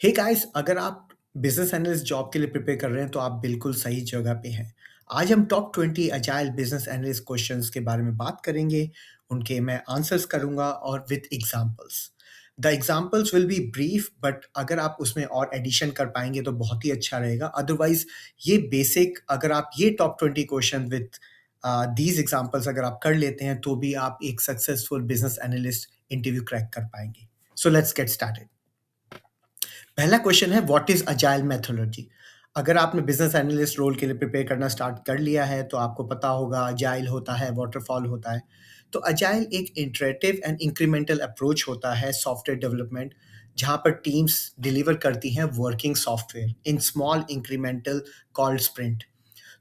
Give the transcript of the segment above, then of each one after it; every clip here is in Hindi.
हे गाइस, अगर आप बिजनेस एनालिस्ट जॉब के लिए प्रिपेयर कर रहे हैं तो आप बिल्कुल सही जगह पे हैं। आज हम top 20 agile business analyst questions के बारे में बात करेंगे। उनके मैं आंसर्स करूंगा और with examples. The examples will be brief, but अगर आप उसमें और एडिशन कर पाएंगे तो बहुत ही अच्छा रहेगा। अदरवाइज ये बेसिक, अगर आप ये top 20 question with these examples अगर आप कर लेते हैं तो भी आप एक successful business analyst interview crack कर पाएंगे। So let's get started. पहला क्वेश्चन है, व्हाट इज अजाइल मेथोडोलॉजी। अगर आपने बिजनेस एनालिस्ट रोल के लिए प्रिपेयर करना स्टार्ट कर लिया है तो आपको पता होगा अजाइल होता है, वाटरफॉल होता है। तो अजाइल एक इंटरेटिव एंड इंक्रीमेंटल अप्रोच होता है सॉफ्टवेयर डेवलपमेंट, जहां पर टीम्स डिलीवर करती हैं working software in small incremental called sprint.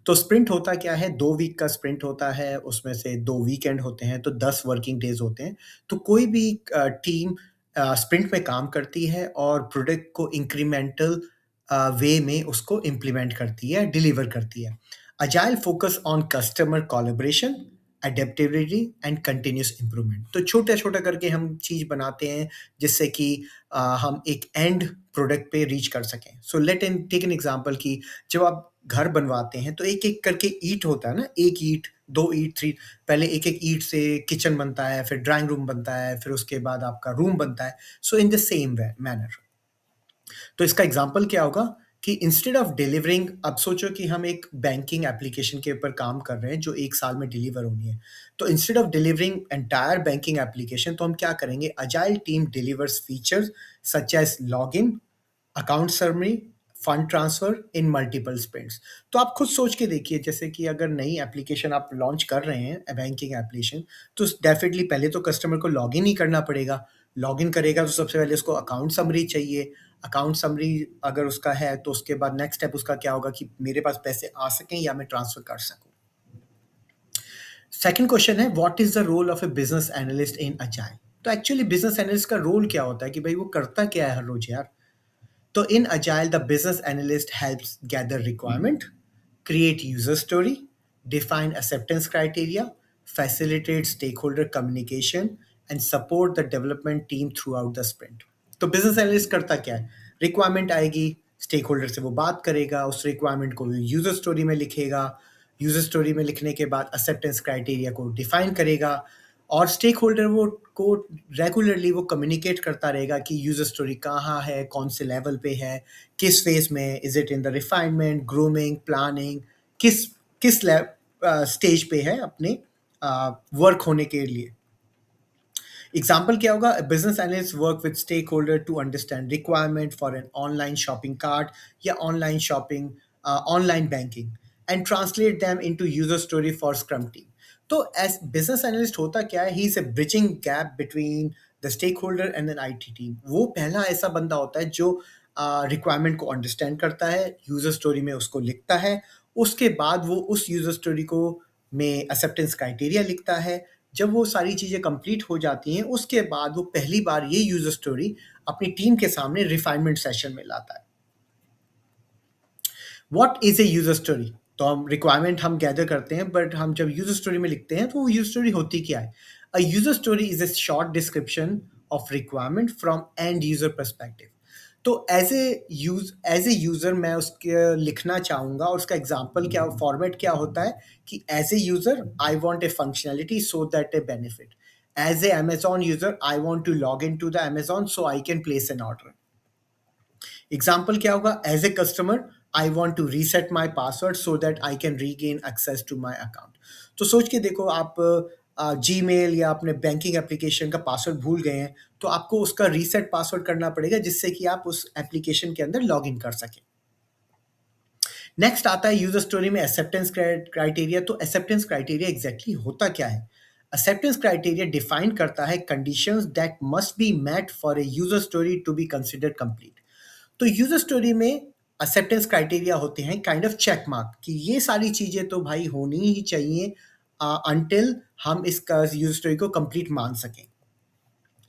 तो स्प्रिंट होता क्या है? 2 वीक का स्प्रिंट होता है, उसमें से 2 वीकेंड होते हैं, तो 10 वर्किंग डेज होते हैं। तो कोई भी टीम स्प्रिंट में काम करती है और प्रोडक्ट को इंक्रीमेंटल वे में उसको इम्प्लीमेंट करती है, डिलीवर करती है। Agile focus on customer collaboration, adaptability and continuous improvement. तो छोटा-छोटा करके हम चीज़ बनाते हैं जिससे कि हम एक एंड प्रोडक्ट पे रीच कर सकें। So let in take an example कि जब आप घर बनवाते हैं तो एक-एक करके ईंट होता है ना, 1 ईंट, 2 ईंट, 3, पहले एक-एक ईंट से किचन बनता है, फिर ड्राइंग रूम बनता है, फिर उसके बाद आपका रूम बनता है। So in the same way manner. तो इसका एग्जांपल क्या होगा कि इंस्टेड ऑफ डिलीवरिंग, अब सोचो कि हम एक बैंकिंग एप्लीकेशन के ऊपर काम कर रहे हैं जो 1 साल में डिलीवर होनी है। तो instead of delivering entire banking application, तो हम क्या करेंगे? Agile team delivers features such as login, account summary, fund transfer इन मल्टीपल स्प्रिंट्स। तो आप खुद सोच के देखिए, जैसे कि अगर नई एप्लीकेशन आप लॉन्च कर रहे हैं, बैंकिंग एप्लीकेशन, तो डेफिनेटली पहले तो कस्टमर को लॉगिन ही करना पड़ेगा। लॉगिन करेगा तो सबसे पहले उसको अकाउंट समरी चाहिए। अकाउंट समरी अगर उसका है तो उसके बाद नेक्स्ट स्टेप उसका क्या होगा कि मेरे पास पैसे आ सकें या मैं ट्रांसफर कर सकूं। सेकंड क्वेश्चन है, what is the role of a business analyst in agile. तो एक्चुअली बिजनेस एनालिस्ट का रोल क्या होता है कि भाई वो करता क्या है हर रोज यार। So in Agile, the business analyst helps gather requirement, create user story, define acceptance criteria, facilitate stakeholder communication, and support the development team throughout the sprint. तो business analyst करता क्या है? Requirement आएगी, stakeholder से वो बात करेगा, उस requirement को user story में लिखेगा, यूजर स्टोरी में लिखने के बाद एक्सेप्टेंस क्राइटेरिया को डिफाइन करेगा और स्टेक होल्डर वो को रेगुलरली वो कम्युनिकेट करता रहेगा कि यूजर स्टोरी कहाँ है, कौन से लेवल पे है, किस फेज में, is it in the refinement, grooming, planning, किस किस स्टेज पे है अपने वर्क होने के लिए। एग्जाम्पल क्या होगा? Business analyst work with stakeholder to understand requirement for an online shopping cart या online shopping, online banking, and translate them into user story for scrum team. तो एज बिजनेस एनालिस्ट होता क्या है? He is a bridging gap between the stakeholder and an IT team. वो पहला ऐसा बंदा होता है जो रिक्वायरमेंट को अंडरस्टैंड करता है, यूजर स्टोरी में उसको लिखता है, उसके बाद वो उस यूजर स्टोरी को में एक्सेप्टेंस क्राइटेरिया लिखता है। जब वो सारी चीज़ें कंप्लीट हो जाती हैं, उसके बाद वो पहली बार ये यूज़र स्टोरी अपनी टीम के सामने रिफाइनमेंट सेशन में लाता है। What is a user story? तो हम रिक्वायरमेंट हम गैदर करते हैं, बट हम जब यूज़र स्टोरी में लिखते हैं तो वो यूज़र स्टोरी होती क्या है? अ user story is a short description of requirement from end user perspective. तो एज ए यूज़र मैं उसके लिखना चाहूँगा और उसका एग्जाम्पल क्या, फॉर्मेट क्या होता है कि as a user I want a functionality so that a benefit. As a Amazon user I want to log in to the Amazon so I can place an order. Example क्या होगा? As a customer I want to reset my password so that I can regain access to my account. तो सोच के देखो, आप जी मेल या अपने बैंकिंग एप्लीकेशन का पासवर्ड भूल गए हैं, तो आपको उसका रीसेट पासवर्ड करना पड़ेगा जिससे कि आप उस एप्लीकेशन के अंदर लॉग इन कर सकें। नेक्स्ट आता है यूजर स्टोरी में एक्सेप्टेंस क्राइटेरिया। तो एक्सेप्टेंस क्राइटेरिया एग्जैक्टली होता क्या है? एक्सेप्टेंस क्राइटेरिया डिफाइन करता है conditions that must be met for a user story to be considered complete. तो यूजर स्टोरी में एक्सेप्टेंस क्राइटेरिया होते हैं काइंड ऑफ चेक मार्क कि ये सारी चीजें तो भाई होनी ही चाहिए अनटिल हम इसका यूजर स्टोरी को कंप्लीट मान सकें।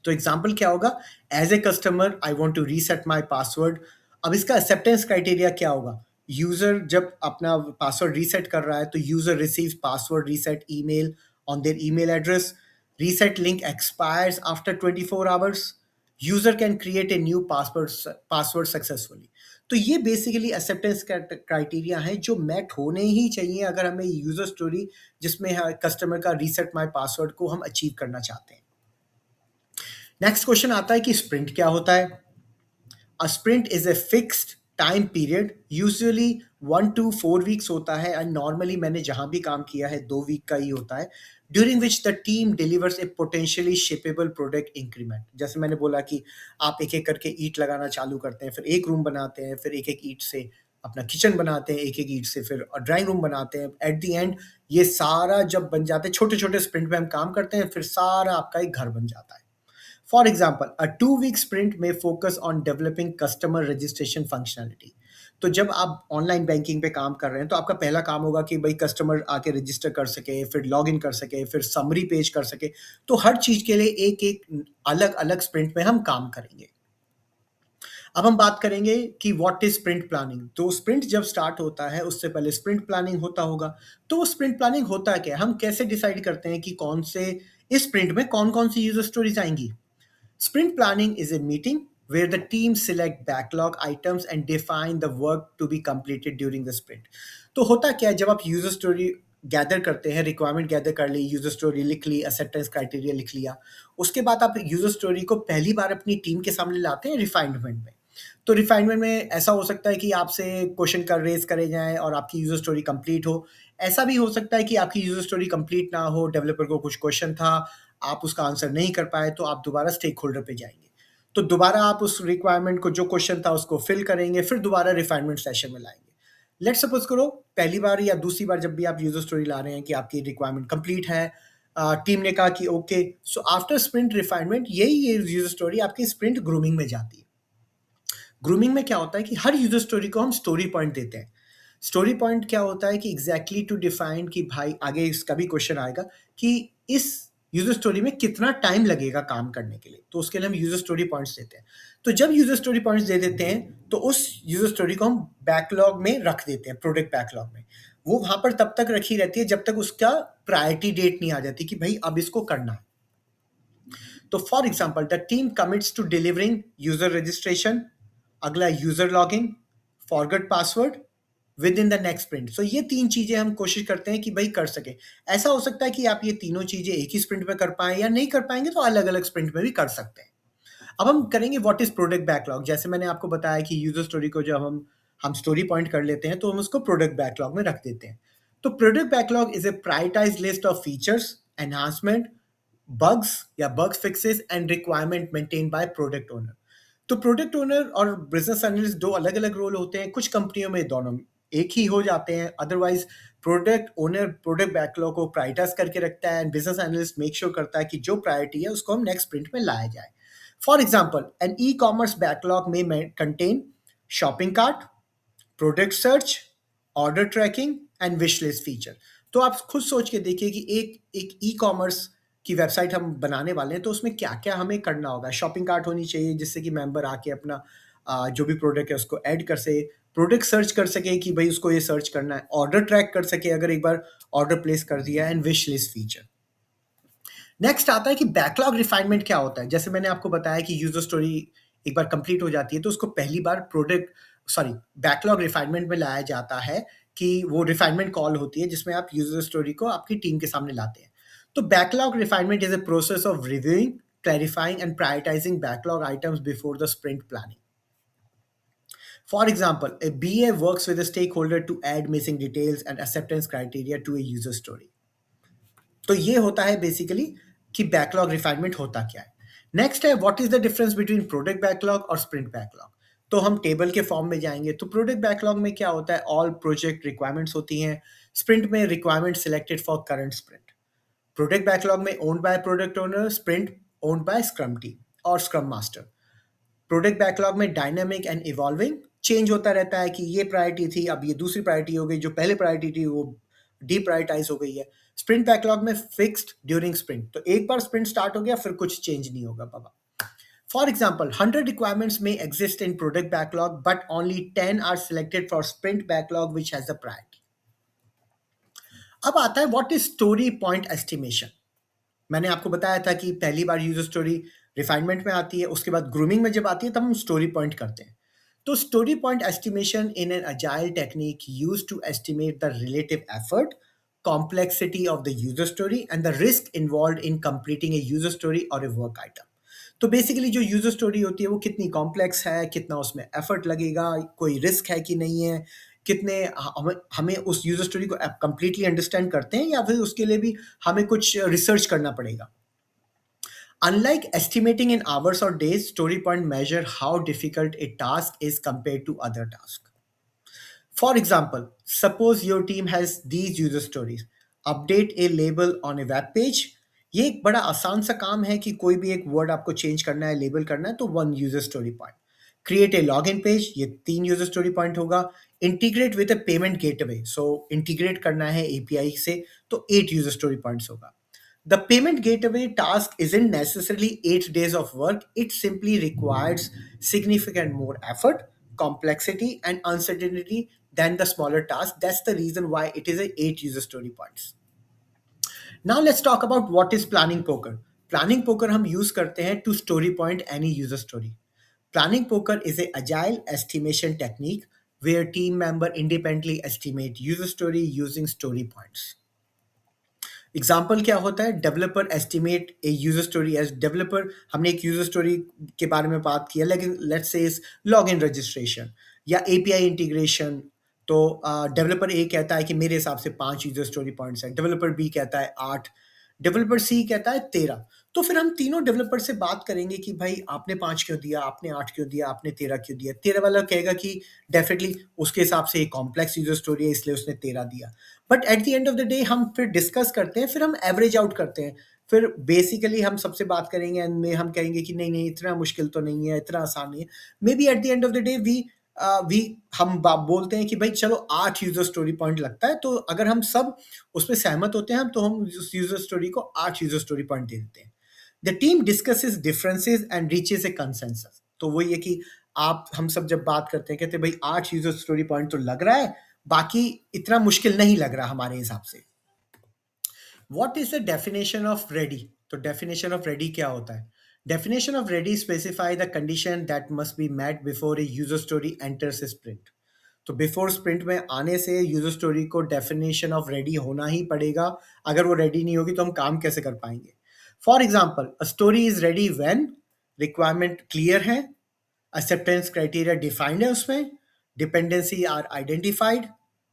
तो एग्जांपल क्या होगा? As a customer I want to reset my password. अब इसका एक्सेप्टेंस क्राइटेरिया क्या होगा? यूजर जब अपना पासवर्ड रीसेट कर रहा है तो user receives password reset email on their email address. Reset link expires after 24 hours. User can create a new password successfully. तो ये बेसिकली एक्सेप्टेंस क्राइटेरिया है जो मेट होने ही चाहिए अगर हमें यूजर स्टोरी जिसमें कस्टमर का रीसेट माय पासवर्ड को हम अचीव करना चाहते हैं। नेक्स्ट क्वेश्चन आता है कि स्प्रिंट क्या होता है। A sprint is a fixed time period, usually 1 to 4 weeks होता है and normally मैंने जहाँ भी काम किया है 2 वीक का ही होता है, during which the team delivers a potentially shippable product increment। जैसे मैंने बोला कि आप एक एक करके ईंट लगाना चालू करते हैं, फिर एक रूम बनाते हैं, फिर एक एक ईंट से अपना किचन बनाते हैं, एक एक ईंट से फिर ड्राइंग रूम बनाते हैं। एट द एंड ये सारा जब बन जाते हैं, छोटे छोटे स्प्रिंट में हम काम करते हैं, फिर सारा आपका एक घर बन जाता है। For example, a 2 week sprint may focus on developing customer registration functionality। तो जब आप ऑनलाइन बैंकिंग पे काम कर रहे हैं तो आपका पहला काम होगा कि भाई कस्टमर आके रजिस्टर कर सके, फिर लॉग इन कर सके, फिर समरी पेज कर सके। तो हर चीज के लिए एक एक अलग अलग स्प्रिंट में हम काम करेंगे। अब हम बात करेंगे कि व्हाट इज स्प्रिंट प्लानिंग। तो स्प्रिंट जब स्टार्ट होता है उससे पहले स्प्रिंट प्लानिंग होता होगा। तो स्प्रिंट प्लानिंग होता क्या है, हम कैसे डिसाइड करते हैं कि कौन से इस स्प्रिंट में कौन कौन सी यूजर स्टोरीज आएंगी। Sprint planning is a meeting where the team select backlog items and define the work to be completed during the sprint। तो होता क्या है, जब आप यूजर स्टोरी गैदर करते हैं, रिक्वायरमेंट गैदर कर ली, यूजर स्टोरी लिख ली, एक्सेप्टेंस क्राइटेरिया लिख लिया, उसके बाद आप यूजर स्टोरी को पहली बार अपनी टीम के सामने लाते हैं रिफाइनमेंट में। तो रिफाइनमेंट में ऐसा हो सकता है कि आपसे क्वेश्चन कर रेज करे जाएं और आपकी यूजर स्टोरी कंप्लीट हो। ऐसा भी हो सकता है कि आपकी यूजर स्टोरी कंप्लीट ना हो, डेवलपर को कुछ क्वेश्चन था, आप उसका आंसर नहीं कर पाए, तो आप दोबारा स्टेक होल्डर पे जाएंगे। तो दोबारा आप उस रिक्वायरमेंट को जो क्वेश्चन था उसको फिल करेंगे, फिर दोबारा रिफाइनमेंट सेशन में लाएंगे। लेट्स सपोज करो पहली बार या दूसरी बार जब भी आप यूजर स्टोरी ला रहे हैं कि आपकी रिक्वायरमेंट कंप्लीट है, टीम ने कहा कि okay, so after sprint refinement यही ये यूजर स्टोरी आपकी स्प्रिंट ग्रूमिंग में जाती है। ग्रूमिंग में क्या होता है कि हर यूजर स्टोरी को हम स्टोरी पॉइंट देते हैं। स्टोरी पॉइंट क्या होता है कि एग्जैक्टली टू डिफाइन कि भाई आगे इसका भी क्वेश्चन आएगा कि इस यूजर स्टोरी में कितना टाइम लगेगा काम करने के लिए, तो उसके लिए हम यूजर स्टोरी पॉइंट्स देते हैं। तो जब यूजर स्टोरी पॉइंट्स दे देते हैं तो उस यूजर स्टोरी को हम बैकलॉग में रख देते हैं, प्रोडक्ट बैकलॉग में। वो वहां पर तब तक रखी रहती है जब तक उसका प्रायोरिटी डेट नहीं आ जाती कि भाई अब इसको करना है। तो for example the team commits to delivering user registration, अगला user login, forget password within the next sprint. So ये तीन चीजें हम कोशिश करते हैं कि भाई कर सके। ऐसा हो सकता है कि आप ये तीनों चीजें एक ही स्प्रिंट में कर पाए, या नहीं कर पाएंगे तो अलग अलग स्प्रिंट में भी कर सकते हैं। अब हम करेंगे व्हाट इज प्रोडक्ट बैकलॉग। जैसे मैंने आपको बताया कि यूजर स्टोरी को जब हम स्टोरी पॉइंट कर लेते हैं तो हम उसको प्रोडक्ट बैकलॉग में रख देते हैं। तो product backlog is a prioritize list of features, enhancement, bugs या bug fixes and requirement maintain by product owner. तो प्रोडक्ट ओनर और बिजनेस एनालिस्ट दो अलग अलग रोल होते हैं। कुछ कंपनियों में दोनों एक ही हो जाते हैं। Otherwise product owner product backlog को प्रायोरिटाइज करके रखता है and business analyst make sure करता है कि जो प्रायोरिटी है उसको हम नेक्स्ट स्प्रिंट में लाया जाए। For example an e commerce backlog में contain shopping cart, product search, order tracking and wish list feature. तो आप खुद सोच के देखिए कि एक एक ई कॉमर्स की वेबसाइट हम बनाने वाले हैं तो उसमें क्या क्या हमें करना होगा। शॉपिंग कार्ट होनी चाहिए जिससे कि मेंबर आके अपना जो भी प्रोडक्ट है उसको ऐड कर सके, प्रोडक्ट सर्च कर सके कि भाई उसको ये सर्च करना है, ऑर्डर ट्रैक कर सके अगर एक बार ऑर्डर प्लेस कर दिया, and wish list feature. Next आता है कि बैकलॉग रिफाइनमेंट क्या होता है। जैसे मैंने आपको बताया कि यूजर स्टोरी एक बार कंप्लीट हो जाती है तो उसको पहली बार प्रोडक्ट सॉरी बैकलॉग रिफाइनमेंट में लाया जाता है कि वो रिफाइनमेंट कॉल होती है जिसमें आप यूजर स्टोरी को आपकी टीम के सामने लाते हैं। तो backlog refinement is a process of reviewing, clarifying and prioritizing backlog items before the sprint planning. For example, a BA works with a stakeholder to add missing details and acceptance criteria to a user story. तो ये होता है बेसिकली कि बैकलॉग रिफाइनमेंट होता क्या है। नेक्स्ट है what is the difference between product backlog और स्प्रिंट बैकलॉग। तो हम टेबल के फॉर्म में जाएंगे। तो प्रोडक्ट बैकलॉग में क्या होता है, ऑल प्रोजेक्ट रिक्वायरमेंट्स होती हैं। स्प्रिंट में requirement selected for current sprint. Product backlog में owned by product owner, sprint owned by scrum team और स्क्रम मास्टर। प्रोडक्ट बैकलॉग में डायनामिक एंड इवॉल्विंग, चेंज होता रहता है कि ये प्रायोरिटी थी अब ये दूसरी प्रायोरिटी हो गई, जो पहले प्रायोरिटी थी वो डीप्रायोरिटाइज हो गई है। स्प्रिंट बैकलॉग में फिक्स्ड ड्यूरिंग स्प्रिंट, तो एक बार स्प्रिंट स्टार्ट हो गया फिर कुछ चेंज नहीं होगा बाबा। फॉर एग्जाम्पल 100 रिक्वायरमेंट्स में exist in product backlog but only 10 are selected for sprint backlog which has a priority. अब आता है what is story point estimation. मैंने आपको बताया था कि पहली बार यूजर स्टोरी रिफाइनमेंट में आती है, उसके बाद ग्रूमिंग में जब आती है तब हम स्टोरी पॉइंट करते हैं। तो story point estimation in an agile technique used to estimate the relative effort, complexity of the user story and the risk involved in completing a user story or a work item. तो बेसिकली जो यूजर स्टोरी होती है वो कितनी कॉम्प्लेक्स है, कितना उसमें एफर्ट लगेगा, कोई रिस्क है कि नहीं है, कितने हमें हमें उस यूजर स्टोरी को कंप्लीटली अंडरस्टैंड करते हैं या फिर उसके लिए भी हमें कुछ रिसर्च करना पड़ेगा। Unlike estimating in hours or days, story point measure how difficult a task is compared to other tasks. For example, suppose your team has these user stories. Update a label on a web page. ये एक बड़ा आसान सा काम है कि कोई भी एक वर्ड आपको चेंज करना है, लेबल करना है, तो one user story point. Create a log in page, ये 3 यूजर स्टोरी पॉइंट होगा। Integrate with a payment gateway, so integrate करना है एपीआई से, तो 8 यूजर स्टोरी पॉइंट्स होगा। The payment gateway task isn't necessarily 8 days of work, it simply requires significant more effort, complexity, and uncertainty than the smaller task. That's the reason why it is a 8 user story points. Now let's talk about what is planning poker. Planning poker हम use करते हैं to story point any user story. Planning poker is a agile estimation technique where team member independently estimate user story using story points. Example क्या होता है, developer estimate a user story as developer, हमने एक यूजर स्टोरी के बारे में बात किया, लेकिन लेट्स से इस लॉग इन रजिस्ट्रेशन या एपीआई इंटीग्रेशन। तो डेवलपर ए कहता है कि मेरे हिसाब से 5 यूजर स्टोरी पॉइंट्स हैं, डेवलपर बी कहता है 8, डेवलपर सी कहता है 13। तो फिर हम तीनों डेवलपर से बात करेंगे कि भाई आपने 5 क्यों दिया, आपने 8 क्यों दिया, आपने 13 क्यों दिया। 13 वाला कहेगा कि डेफिनेटली उसके हिसाब से एक कॉम्प्लेक्स यूजर स्टोरी है इसलिए उसने 13 दिया। But at the end of the day हम फिर डिस्कस करते हैं, फिर हम एवरेज आउट करते हैं। फिर बेसिकली हम सबसे बात करेंगे एंड में हम कहेंगे कि नहीं नहीं इतना मुश्किल तो नहीं है, इतना आसान नहीं है। Maybe at the end of the day we हम बोलते हैं कि भाई चलो 8 यूजर स्टोरी पॉइंट लगता है, तो अगर हम सब उसमें सहमत होते हैं तो हम उस यूजर स्टोरी को 8 यूजर स्टोरी पॉइंट दे देते हैं। The team discusses differences and reaches A consensus. तो वही है कि आप हम सब जब बात करते हैं कहते हैं भाई 8 यूजर स्टोरी पॉइंट तो लग रहा है, बाकी इतना मुश्किल नहीं लग रहा हमारे हिसाब से। What is the definition of ready? तो डेफिनेशन ऑफ रेडी क्या होता है? Definition of ready specify the condition that must be met before a user story enters a sprint. तो बिफोर स्प्रिंट में आने से यूजर स्टोरी को डेफिनेशन ऑफ रेडी होना ही पड़ेगा। अगर वो रेडी नहीं होगी तो हम काम कैसे कर पाएंगे? For example, a story is ready when requirement clear है, एक्सेप्टेंस क्राइटेरिया डिफाइंड है उसमें, डिपेंडेंसी आर आइडेंटिफाइड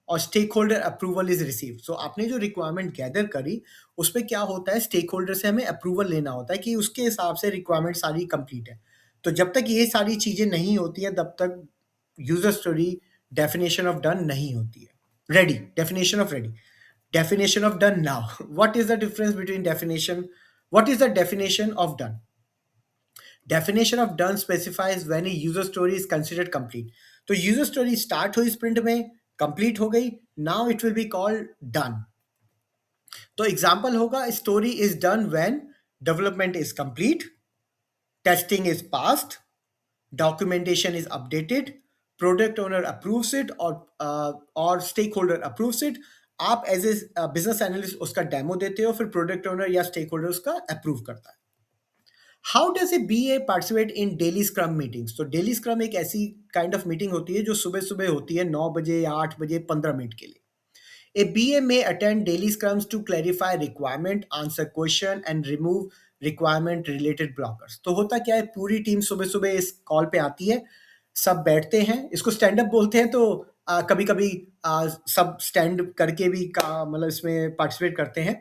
और stakeholder approval is received. So आपने जो रिक्वायरमेंट गैदर करी उस पर क्या होता है, स्टेक होल्डर से हमें अप्रूवल लेना होता है कि उसके हिसाब से रिक्वायरमेंट सारी कंप्लीट है। तो जब तक ये सारी चीजें नहीं होती है तब तक user story definition of done नहीं होती है। Ready, definition of ready, definition of done now. What is the difference between definition? What is the definition of done? Definition of done specifies when a user story is considered complete. तो user story start हुई sprint में, complete हो गई, now it will be called done. तो example होगा, story is done when development is complete, testing is passed, documentation is updated, product owner approves it or stakeholder approves it. आप एज ए बिजनेस एनालिस्ट उसका डेमो देते हो, फिर प्रोडक्ट ओनर या स्टेक होल्डर उसका अप्रूव करता है। How does a B A participate in daily scrum meetings? तो डेली स्क्रम एक ऐसी काइंड ऑफ मीटिंग होती है जो सुबह सुबह होती है 9 बजे या 8 बजे 15 मिनट के लिए। A BA may attend daily scrums to clarify requirement, answer question and remove requirement related blockers. तो होता क्या है, पूरी टीम सुबह सुबह इस कॉल पे आती है, सब बैठते हैं, इसको स्टैंड अप बोलते हैं। तो कभी कभी सब स्टैंड करके भी मतलब इसमें पार्टिसिपेट करते हैं।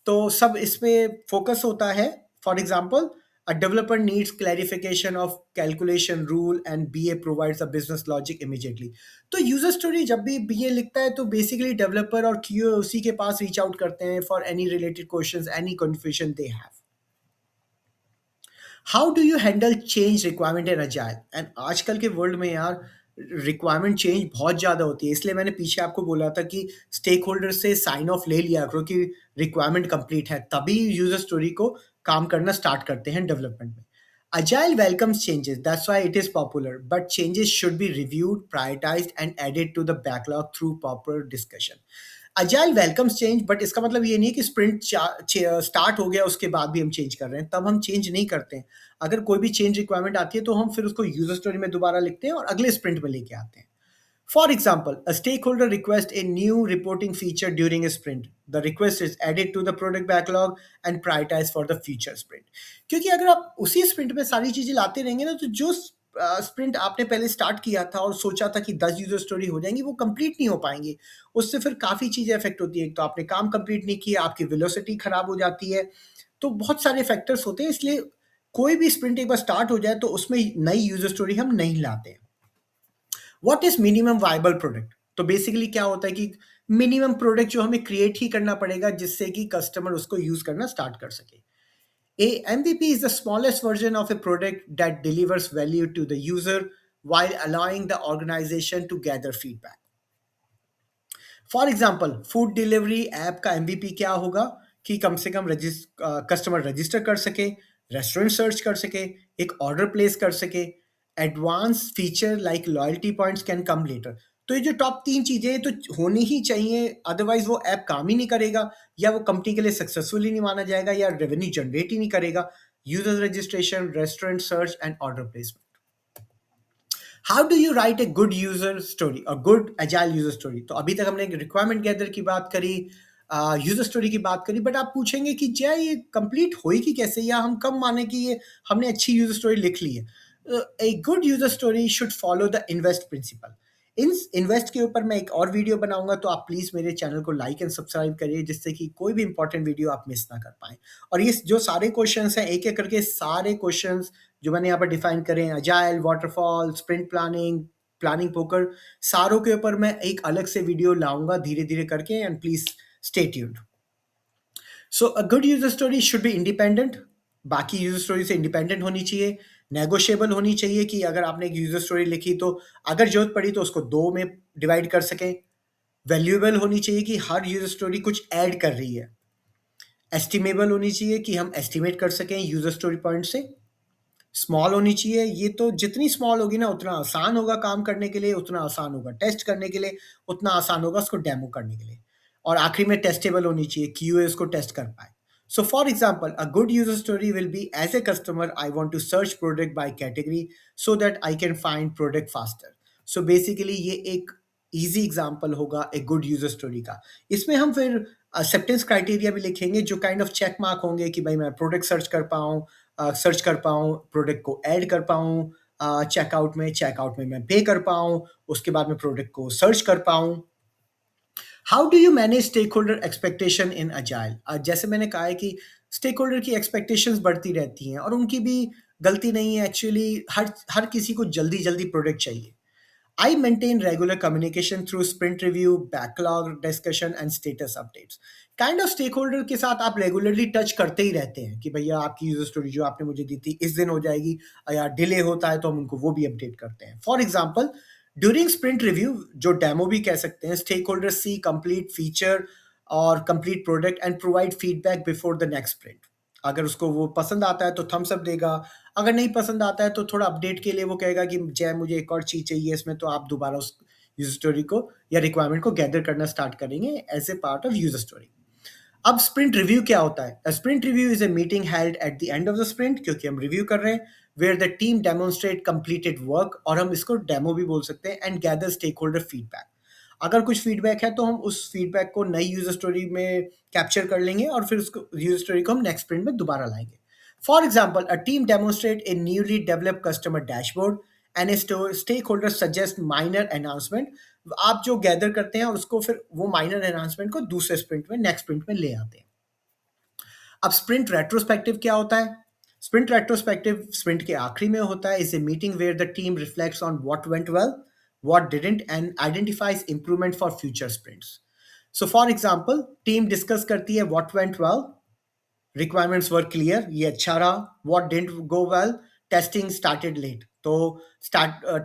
तो सब इसमें फोकस होता है। For example, a developer needs clarification of calculation rule and BA provides a business logic immediately. तो यूजर स्टोरी जब भी BA लिखता है तो बेसिकली डेवलपर और QA उसी के पास रीच आउट करते हैं for any related questions, any confusion they have. How do you handle change requirement in agile? And आजकल के वर्ल्ड में यार रिक्वायरमेंट चेंज बहुत ज़्यादा होती है, इसलिए मैंने पीछे आपको बोला था कि स्टेक होल्डर से साइन ऑफ ले लिया करो कि रिक्वायरमेंट कंप्लीट है, तभी यूजर स्टोरी को काम करना स्टार्ट करते हैं डेवलपमेंट में। Agile welcomes changes, that's why it is popular, but changes should be reviewed, prioritized, and added to the backlog through proper discussion. Agile welcomes change, but इसका मतलब ये नहीं है कि स्प्रिंट स्टार्ट हो गया उसके बाद भी हम चेंज कर रहे हैं, तब हम चेंज नहीं करते हैं। अगर कोई भी चेंज रिक्वायरमेंट आती है तो हम फिर उसको यूजर स्टोरी में दोबारा लिखते हैं और अगले स्प्रिंट में लेके आते हैं. For example, a stakeholder requests a new reporting feature during a sprint. The request is added to the product backlog and prioritized for the future sprint. क्योंकि अगर आप उसी स्प्रिंट में सारी चीजें लाते रहेंगे ना तो जो स्प्रिंट आपने पहले स्टार्ट किया था और सोचा था कि 10 यूजर स्टोरी हो जाएंगी वो कंप्लीट नहीं हो पाएंगी. उससे फिर काफी चीजें अफेक्ट होती है. एक तो आपने काम कंप्लीट नहीं किया, आपकी वेलोसिटी खराब हो जाती है. तो बहुत सारे फैक्टर्स होते हैं, इसलिए कोई भी स्प्रिंट एक बार स्टार्ट हो जाए तो उसमें नई यूजर स्टोरी हम नहीं लाते हैं. What is minimum viable product? तो बेसिकली क्या होता है कि मिनिमम प्रोडक्ट जो हमें क्रिएट ही करना पड़ेगा जिससे कि कस्टमर उसको यूज करना स्टार्ट कर सके. A MVP is the smallest version of a product that delivers value to the user while allowing the organization to gather feedback. For example food delivery app का एमवीपी क्या होगा कि कम से कम कस्टमर रजिस्टर कर सके, रेस्टोरेंट सर्च कर सके, एक ऑर्डर प्लेस कर सके, advance feature like loyalty points can come later. तो ये जो टॉप 3 चीजें तो होनी ही चाहिए, अदरवाइज वो ऐप काम ही नहीं करेगा या वो कंपनी के लिए सक्सेसफुल ही नहीं माना जाएगा या रेवेन्यू जनरेट ही नहीं करेगा. User registration, restaurant search and order placement. How do you right A good user story और गुड एजाइल यूजर स्टोरी? तो अभी तक हमने रिक्वायरमेंट गैदर की बात करी, यूजर स्टोरी की बात करी, बट आप पूछेंगे कि जय ये कंप्लीट होएगी कैसे या हम कब माने कि ये हमने अच्छी यूजर स्टोरी लिख ली है. A good user story should follow the INVEST principle. इन इन्वेस्ट के ऊपर मैं एक और वीडियो बनाऊंगा, तो आप प्लीज मेरे चैनल को लाइक एंड सब्सक्राइब करिए जिससे कि कोई भी इंपॉर्टेंट वीडियो आप मिस ना कर पाए. और ये जो सारे क्वेश्चंस हैं एक एक करके सारे क्वेश्चंस जो मैंने यहाँ पर डिफाइन करे, agile, waterfall, sprint planning, planning poker, सारों के ऊपर मैं एक अलग से वीडियो लाऊंगा धीरे धीरे करके. And please stay tuned. So a good user story should be independent. बाकी यूजर स्टोरी से इंडिपेंडेंट होनी चाहिए, नेगोशिएबल होनी चाहिए कि अगर आपने एक यूजर स्टोरी लिखी तो अगर जरूरत पड़ी तो उसको 2 में डिवाइड कर सकें. वैल्यूएबल होनी चाहिए कि हर यूजर स्टोरी कुछ ऐड कर रही है. एस्टिमेबल होनी चाहिए कि हम एस्टिमेट कर सकें यूजर स्टोरी पॉइंट से. स्मॉल होनी चाहिए, ये तो जितनी स्मॉल होगी ना उतना आसान होगा काम करने के लिए, उतना आसान होगा टेस्ट करने के लिए, उतना आसान होगा उसको डेमो करने के लिए. और आखिरी में टेस्टेबल होनी चाहिए, क्यूए उसको टेस्ट कर पाए. So for example a good user story will be as a customer I want to search product by category so that I can find product faster. So basically ये एक इजी एग्जाम्पल होगा एक गुड यूजर स्टोरी का. इसमें हम फिर एक्सेप्टेंस क्राइटेरिया भी लिखेंगे जो काइंड ऑफ चेक मार्क होंगे कि भाई मैं प्रोडक्ट सर्च कर पाऊँ, प्रोडक्ट को ऐड कर पाऊँ, चेकआउट में मैं पे कर पाऊँ, उसके बाद में प्रोडक्ट को सर्च कर पाऊँ. How do you manage stakeholder expectation in agile? जैसे मैंने कहा है कि स्टेक होल्डर की एक्सपेक्टेशंस बढ़ती रहती हैं और उनकी भी गलती नहीं है. एक्चुअली हर हर किसी को जल्दी जल्दी प्रोडक्ट चाहिए. I maintain regular communication through sprint review, backlog discussion and status updates. Kind of stakeholder के साथ आप रेगुलरली टच करते ही रहते हैं कि भैया आपकी यूजर स्टोरी जो आपने मुझे दी थी इस दिन हो जाएगी, या डिले होता है तो हम उनको वो भी अपडेट करते हैं. For example during sprint review, जो डेमो भी कह सकते हैं, स्टेक होल्डर सी कंप्लीट फीचर और complete product and provide feedback before the next sprint. अगर उसको वो पसंद आता है तो थम्स अप देगा, अगर नहीं पसंद आता है तो थोड़ा अपडेट के लिए वो कहेगा कि जय मुझे एक और चीज़ चाहिए इसमें, तो आप दोबारा उस यूजर स्टोरी को या रिक्वायरमेंट को गैदर करना स्टार्ट करेंगे as a part of user story. अब स्प्रिंट रिव्यू क्या होता है? Sprint review is a meeting held at the end of the sprint, क्योंकि हम रिव्यू कर रहे हैं, where the team demonstrate completed work, और हम इसको डेमो भी बोल सकते हैं, and gather stakeholder feedback. अगर कुछ फीडबैक है तो हम उस फीडबैक को नई यूजर स्टोरी में कैप्चर कर लेंगे और फिर उसको यूजर स्टोरी को हम नेक्स्ट स्प्रिंट में दोबारा लाएंगे. For example a team demonstrate a newly developed customer dashboard and a stakeholder suggest minor announcement. आप जो गैदर करते हैं और उसको फिर वो माइनर एनाउंसमेंट को दूसरे स्प्रिंट में, नेक्स्ट स्प्रिंट में ले आते हैं. अब स्प्रिंट रेट्रोस्पेक्टिव क्या होता है? स्प्रिंट रेट्रोस्पेक्टिव स्प्रिंट के आखिरी में होता है. Is a meeting where the team reflects on what went well, what didn't, and identifies improvement for future sprints. So for example, team discuss करती है what went well, requirements were clear, ये अच्छा रहा. What didn't go well, testing started late. तो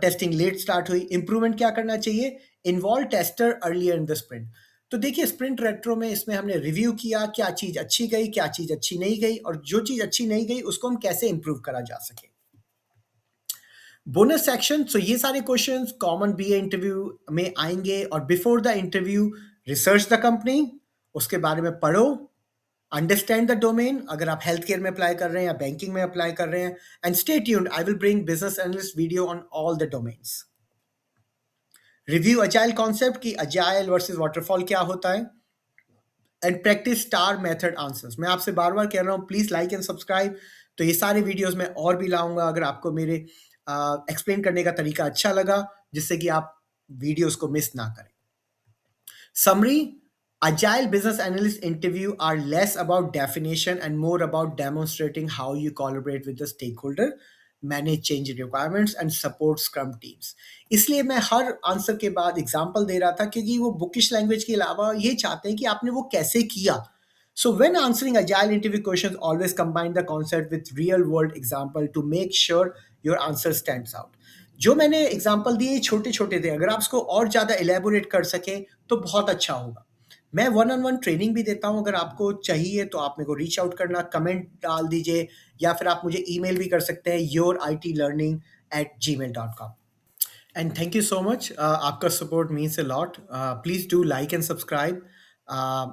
टेस्टिंग लेट स्टार्ट हुई. इंप्रूवमेंट क्या करना चाहिए? Involve tester earlier in the sprint. तो देखिए स्प्रिंट रेट्रो में इसमें हमने रिव्यू किया क्या चीज अच्छी गई, क्या चीज अच्छी नहीं गई, और जो चीज अच्छी नहीं गई उसको हम कैसे इंप्रूव करा जा सके. Bonus section. सो ये सारे क्वेश्चंस कॉमन बीए इंटरव्यू में आएंगे, और before the interview research the company, उसके बारे में पढ़ो, अंडरस्टैंड द डोमेन, अगर आप हेल्थ केयर में अप्लाई कर रहे हैं या बैंकिंग में अप्लाई कर रहे हैं, and stay tuned, I will bring business analyst video on all the domains. Review agile concept की अजाइल वर्सेस वाटरफॉल क्या होता है, and practice star method answers. मैं आपसे बार बार कह रहा हूँ, प्लीज लाइक एंड सब्सक्राइब। तो ये सारे वीडियोस मैं और भी लाऊंगा अगर आपको मेरे एक्सप्लेन करने का तरीका अच्छा लगा, जिससे कि आप वीडियोस को मिस ना करें। Summary: Agile business analyst interview are less about definition and more about demonstrating how you collaborate with the stakeholder, manage change requirements and support scrum teams. इसलिए मैं हर आंसर के बाद एग्जांपल दे रहा था, क्योंकि वो बुकिश लैंग्वेज के अलावा ये चाहते हैं कि आपने वो कैसे किया. So when answering agile interview questions, always combine the concept with real world example to make sure your answer stands out. जो मैंने एग्जाम्पल दिए छोटे छोटे थे, अगर आप इसको और ज़्यादा एलेबोरेट कर सकें तो बहुत अच्छा होगा. मैं वन ऑन वन ट्रेनिंग भी देता हूं, अगर आपको चाहिए तो आप मेरे को रीच आउट करना, कमेंट डाल दीजिए, या फिर आप मुझे ईमेल भी कर सकते हैं yourITlearning@gmail.com. And thank you so much, आपका support means a lot. Please do like and subscribe.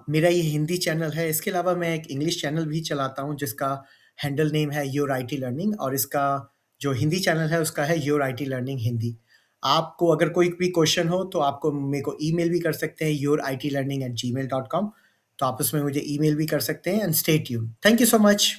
मेरा ये हिंदी चैनल है, इसके अलावा मैं एक इंग्लिश चैनल भी चलाता हूँ जिसका हैंडल नेम है योर आई टी लर्निंग, और इसका जो हिंदी चैनल है उसका है your I T learning Hindi. आपको अगर कोई भी क्वेश्चन हो तो आपको मेरे को ईमेल भी कर सकते हैं yourITlearning@gmail.com. तो आप उसमें मुझे ईमेल भी कर सकते हैं. And stay tuned. Thank you so much.